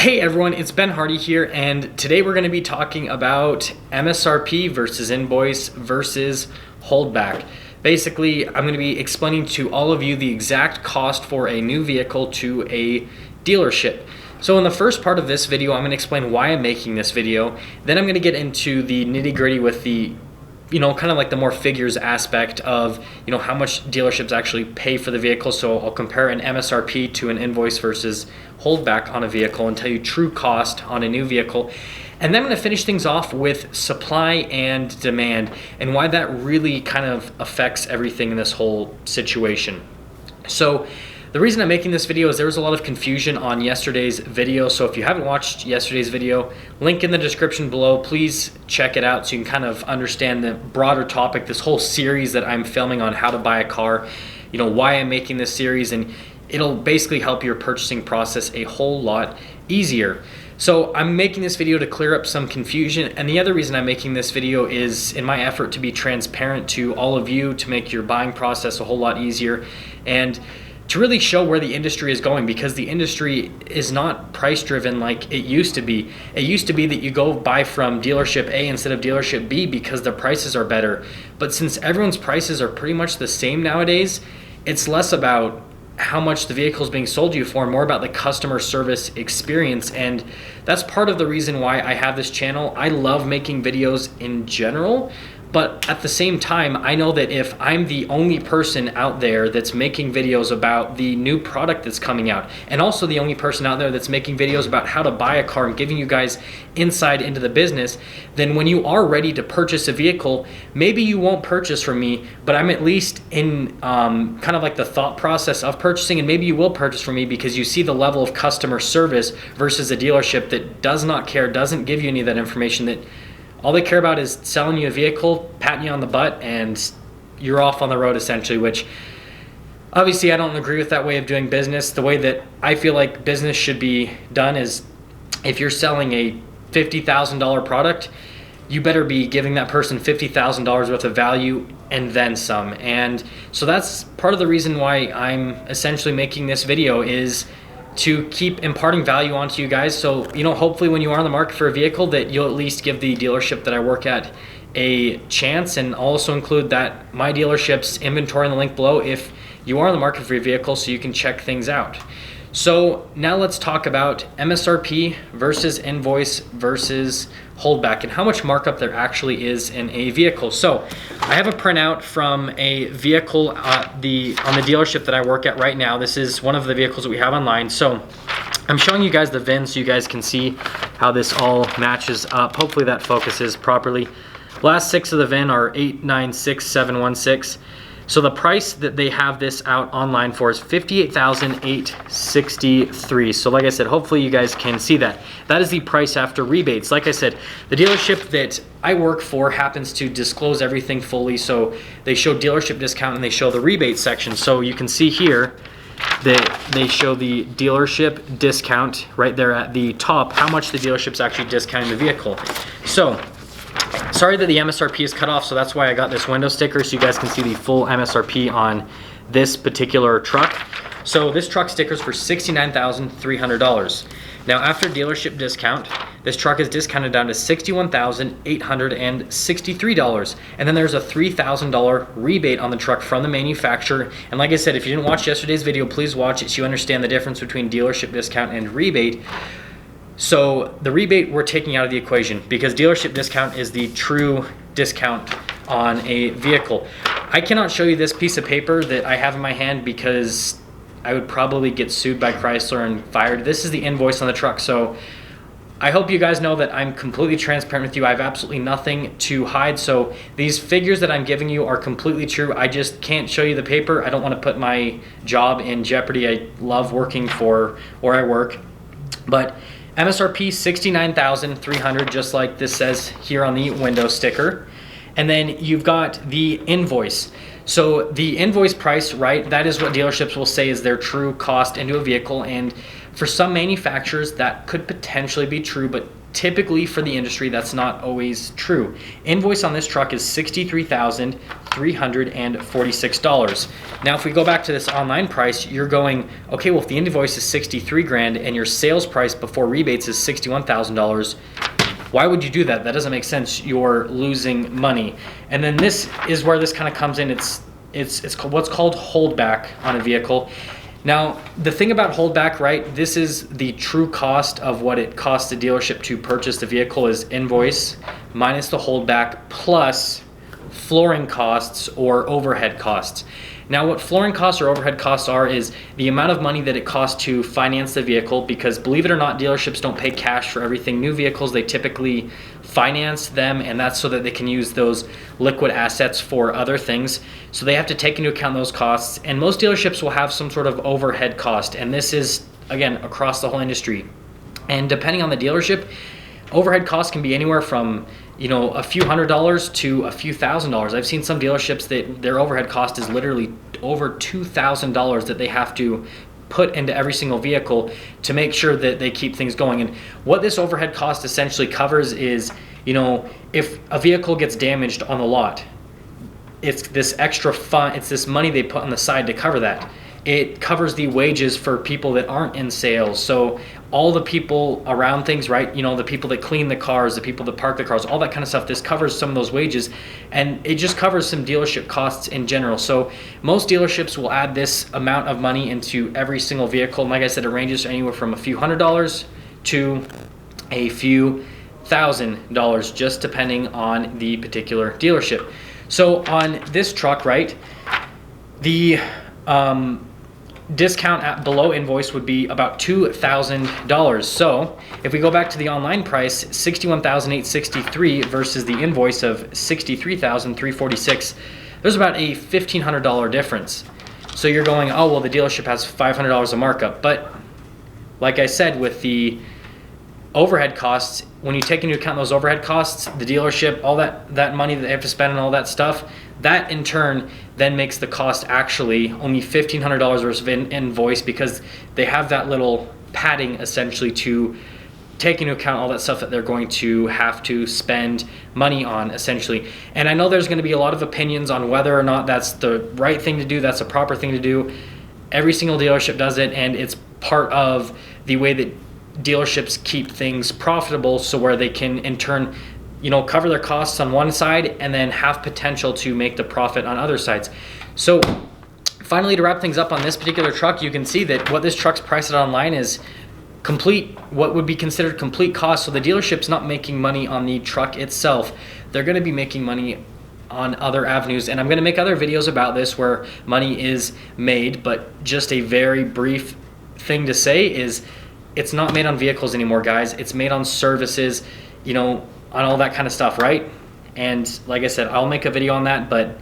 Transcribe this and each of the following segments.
Hey everyone, it's Ben Hardy here, and today we're going to be talking about MSRP versus invoice versus holdback. Basically, I'm going to be explaining to all of you the exact cost for a new vehicle to a dealership. So in the first part of this video, I'm going to explain why I'm making this video. Then I'm going to get into the nitty-gritty with the kind of like the more figures aspect of, how much dealerships actually pay for the vehicle. So I'll compare an MSRP to an invoice versus holdback on a vehicle and tell you true cost on a new vehicle. And then I'm going to finish things off with supply and demand and why that really kind of affects everything in this whole situation. So the reason I'm making this video is there was a lot of confusion on yesterday's video. So if you haven't watched yesterday's video, link in the description below. Please check it out so you can kind of understand the broader topic, this whole series that I'm filming on how to buy a car, why I'm making this series, and it'll basically help your purchasing process a whole lot easier. So I'm making this video to clear up some confusion, and the other reason I'm making this video is in my effort to be transparent to all of you, to make your buying process a whole lot easier, and to really show where the industry is going, because the industry is not price driven like it used to be. It used to be that you go buy from dealership A instead of dealership B because the prices are better. But since everyone's prices are pretty much the same nowadays, it's less about how much the vehicle is being sold to you for, more about the customer service experience. And that's part of the reason why I have this channel. I love making videos in general, but at the same time, I know that if I'm the only person out there that's making videos about the new product that's coming out, and also the only person out there that's making videos about how to buy a car and giving you guys insight into the business, then when you are ready to purchase a vehicle, maybe you won't purchase from me, but I'm at least in kind of like the thought process of purchasing, and maybe you will purchase from me because you see the level of customer service versus a dealership that does not care, doesn't give you any of that information, that all they care about is selling you a vehicle, patting you on the butt, and you're off on the road essentially, which obviously I don't agree with that way of doing business. The way that I feel like business should be done is if you're selling a $50,000 product, you better be giving that person $50,000 worth of value and then some. And so that's part of the reason why I'm essentially making this video, is to keep imparting value onto you guys. So, hopefully when you are on the market for a vehicle, that you'll at least give the dealership that I work at a chance, and also include that my dealership's inventory in the link below if you are on the market for your vehicle, so you can check things out. So now let's talk about MSRP versus invoice versus holdback and how much markup there actually is in a vehicle. So I have a printout from a vehicle on the dealership that I work at right now. This is one of the vehicles that we have online. So I'm showing you guys the VIN so you guys can see how this all matches up. Hopefully that focuses properly. Last 6 of the VIN are 896716. So the price that they have this out online for is $58,863. So like I said, hopefully you guys can see that. That is the price after rebates. Like I said, the dealership that I work for happens to disclose everything fully. So they show dealership discount and they show the rebate section. So you can see here that they show the dealership discount right there at the top, how much the dealership's actually discounting the vehicle. So sorry that the MSRP is cut off, so that's why I got this window sticker so you guys can see the full MSRP on this particular truck. So this truck sticker is for $69,300. Now after dealership discount, this truck is discounted down to $61,863. And then there's a $3,000 rebate on the truck from the manufacturer. And like I said, if you didn't watch yesterday's video, please watch it so you understand the difference between dealership discount and rebate. So the rebate we're taking out of the equation, because dealership discount is the true discount on a vehicle. I cannot show you this piece of paper that I have in my hand because I would probably get sued by Chrysler and fired. This is the invoice on the truck. So I hope you guys know that I'm completely transparent with you. I have absolutely nothing to hide. So these figures that I'm giving you are completely true. I just can't show you the paper. I don't want to put my job in jeopardy. I love working for where I work. But MSRP $69,300, just like this says here on the window sticker. And then you've got the invoice. So the invoice price, right, that is what dealerships will say is their true cost into a vehicle. And for some manufacturers that could potentially be true, but typically for the industry, that's not always true. Invoice on this truck is $63,346. Now, if we go back to this online price, you're going, okay, well, if the invoice is 63 grand and your sales price before rebates is $61,000, why would you do that? That doesn't make sense. You're losing money. And then this is where this kind of comes in. It's what's called holdback on a vehicle. Now, the thing about holdback, right, this is the true cost of what it costs the dealership to purchase the vehicle is invoice minus the holdback plus flooring costs or overhead costs. Now, what flooring costs or overhead costs are is the amount of money that it costs to finance the vehicle, because believe it or not, dealerships don't pay cash for everything. New vehicles, they typically finance them, and that's so that they can use those liquid assets for other things. So they have to take into account those costs, and most dealerships will have some sort of overhead cost, and this is, again, across the whole industry. And depending on the dealership, overhead costs can be anywhere from a few $100s to a few $1,000s. I've seen some dealerships that their overhead cost is literally over $2,000 that they have to put into every single vehicle to make sure that they keep things going. And what this overhead cost essentially covers is, if a vehicle gets damaged on the lot, it's this extra fund, it's this money they put on the side to cover that. It covers the wages for people that aren't in sales. So all the people around things, right? The people that clean the cars, the people that park the cars, all that kind of stuff. This covers some of those wages, and it just covers some dealership costs in general. So most dealerships will add this amount of money into every single vehicle. And like I said, it ranges anywhere from a few $100s to a few $1,000, just depending on the particular dealership. So on this truck, right, the discount at below invoice would be about $2,000. So if we go back to the online price, $61,863 versus the invoice of $63,346, there's about a $1,500 difference. So you're going, oh, well, the dealership has $500 of markup. But like I said, with the overhead costs, when you take into account those overhead costs, the dealership, all that money that they have to spend on all that stuff, that in turn then makes the cost actually only $1,500 versus invoice, because they have that little padding essentially to take into account all that stuff that they're going to have to spend money on essentially. And I know there's going to be a lot of opinions on whether or not that's the right thing to do, that's a proper thing to do. Every single dealership does it, and it's part of the way that dealerships keep things profitable, so where they can in turn cover their costs on one side and then have potential to make the profit on other sides. So finally, to wrap things up on this particular truck, you can see that what this truck's priced at online is what would be considered complete cost. So the dealership's not making money on the truck itself. They're going to be making money on other avenues, and I'm going to make other videos about this where money is made, but just a very brief thing to say is it's not made on vehicles anymore, guys. It's made on services, on all that kind of stuff, right? And like I said, I'll make a video on that, but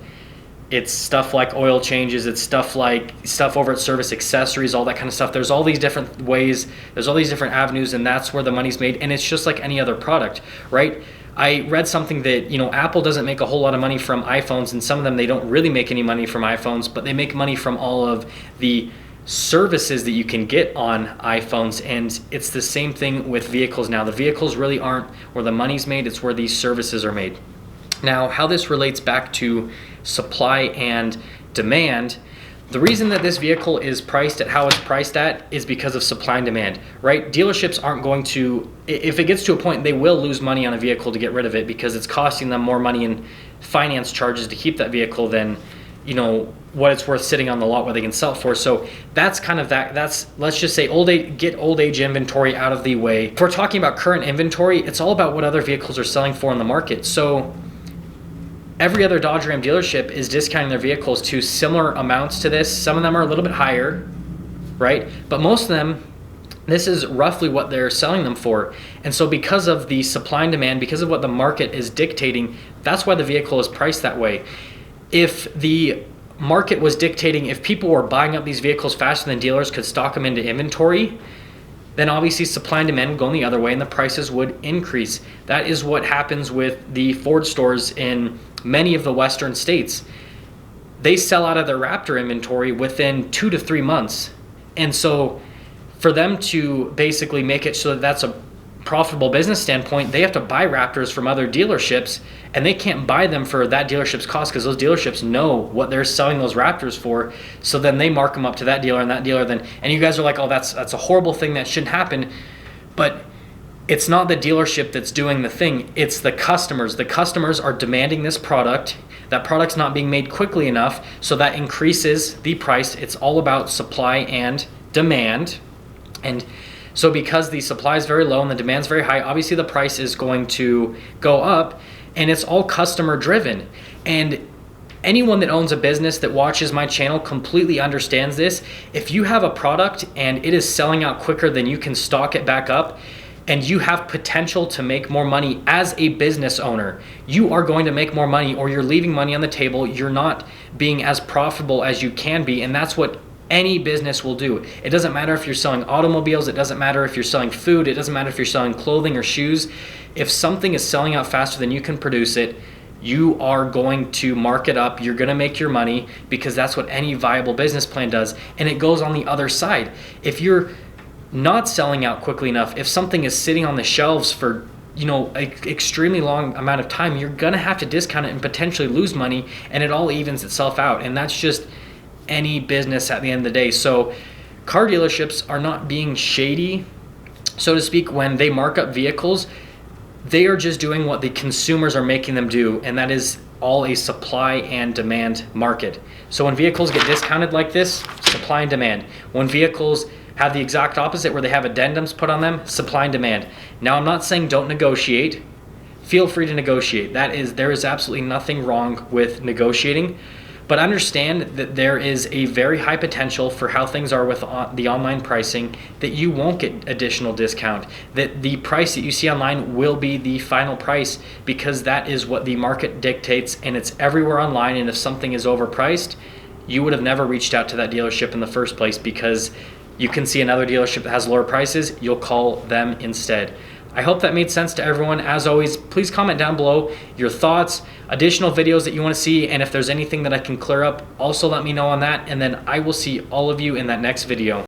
it's stuff like oil changes, it's stuff over at service accessories, all that kind of stuff. There's all these different ways, there's all these different avenues, and that's where the money's made. And it's just like any other product, right? I read something that, Apple doesn't make a whole lot of money from iPhones, and some of them, they don't really make any money from iPhones, but they make money from all of the services that you can get on iPhones. And it's the same thing with vehicles now. The vehicles really aren't where the money's made, it's where these services are made. Now, how this relates back to supply and demand, the reason that this vehicle is priced at how it's priced at is because of supply and demand, right? Dealerships aren't going to, if it gets to a point, they will lose money on a vehicle to get rid of it, because it's costing them more money in finance charges to keep that vehicle than what it's worth sitting on the lot where they can sell it for. So that's kind of that's let's just say get old age inventory out of the way. If we're talking about current inventory, it's all about what other vehicles are selling for in the market. So every other Dodge Ram dealership is discounting their vehicles to similar amounts to this. Some of them are a little bit higher, right? But most of them, this is roughly what they're selling them for. And so because of the supply and demand, because of what the market is dictating, that's why the vehicle is priced that way. If the market was dictating, if people were buying up these vehicles faster than dealers could stock them into inventory, then obviously supply and demand would go in the other way and the prices would increase. That is what happens with the Ford stores in many of the western states. They sell out of their Raptor inventory within 2 to 3 months. And so for them to basically make it so that that's a profitable business standpoint, they have to buy Raptors from other dealerships, and they can't buy them for that dealership's cost because those dealerships know what they're selling those Raptors for. So then they mark them up to that dealer, and that dealer then, and you guys are like, oh, that's a horrible thing, that shouldn't happen. But it's not the dealership that's doing the thing, it's the customers. The customers are demanding this product. That product's not being made quickly enough, so that increases the price. It's all about supply and demand. And so because the supply is very low and the demand is very high, obviously the price is going to go up, and it's all customer driven. And anyone that owns a business that watches my channel completely understands this. If you have a product and it is selling out quicker than you can stock it back up, and you have potential to make more money as a business owner, you are going to make more money, or you're leaving money on the table. You're not being as profitable as you can be, and that's what any business will do. It doesn't matter if you're selling automobiles, it doesn't matter if you're selling food, it doesn't matter if you're selling clothing or shoes. If something is selling out faster than you can produce it, you are going to mark it up. You're going to make your money, because that's what any viable business plan does. And it goes on the other side. If you're not selling out quickly enough, if something is sitting on the shelves for an extremely long amount of time, you're going to have to discount it and potentially lose money, and it all evens itself out. And that's just any business at the end of the day. So car dealerships are not being shady, so to speak, when they mark up vehicles. They are just doing what the consumers are making them do, and that is all a supply and demand market. So when vehicles get discounted like this, supply and demand. When vehicles have the exact opposite, where they have addendums put on them, supply and demand. Now, I'm not saying don't negotiate. Feel free to negotiate. There is absolutely nothing wrong with negotiating, but understand that there is a very high potential for how things are with the online pricing, that you won't get additional discount, that the price that you see online will be the final price, because that is what the market dictates, and it's everywhere online. And if something is overpriced, you would have never reached out to that dealership in the first place, because you can see another dealership that has lower prices, you'll call them instead. I hope that made sense to everyone. As always, please comment down below your thoughts, additional videos that you want to see, and if there's anything that I can clear up, also let me know on that, and then I will see all of you in that next video.